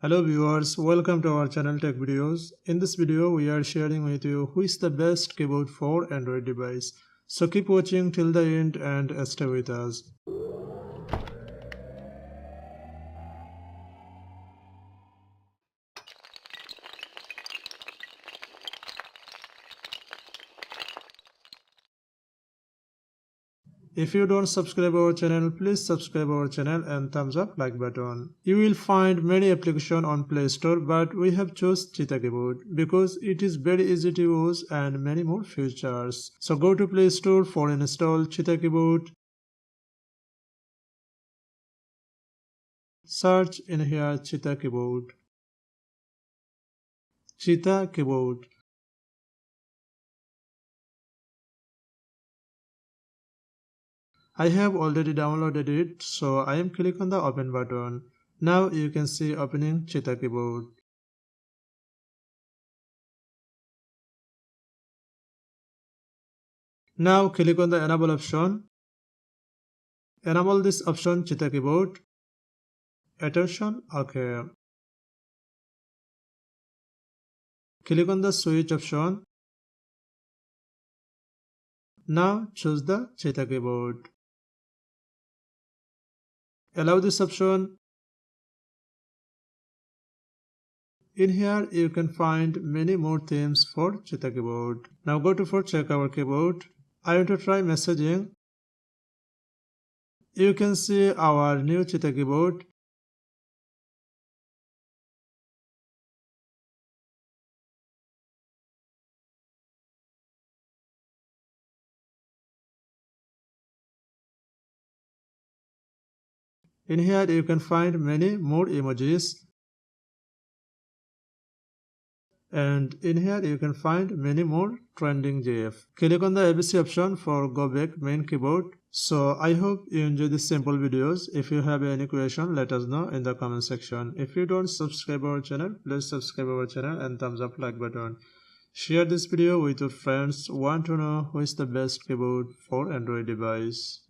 Hello viewers, welcome to our channel Tech Videos. In this video, we are sharing with you who is the best keyboard for Android device. So keep watching till the end and stay with us. If you don't subscribe our channel, please subscribe our channel and thumbs up like button. You will find many applications on Play Store, but we have chosen Cheetah Keyboard because it is very easy to use and many more features. So go to Play Store for install Cheetah Keyboard. Search in here Cheetah Keyboard. Cheetah Keyboard. I have already downloaded it, so I am click on the open button. Now you can see opening Cheetah Keyboard. Now click on the enable option. Enable this option Cheetah Keyboard. Attention, OK. Click on the switch option. Now choose the Cheetah Keyboard. Allow this option. In here you can find many more themes for Cheetah Keyboard. Now go to for check our keyboard. I want to try messaging. You can see our new Cheetah Keyboard. In here you can find many more emojis. And in here you can find many more trending GIF. Click on the ABC option for go back main keyboard. So I hope you enjoy these simple videos. If you have any question, let us know in the comment section. If you don't subscribe our channel, please subscribe our channel and thumbs up like button. Share this video with your friends who want to know who is the best keyboard for Android device.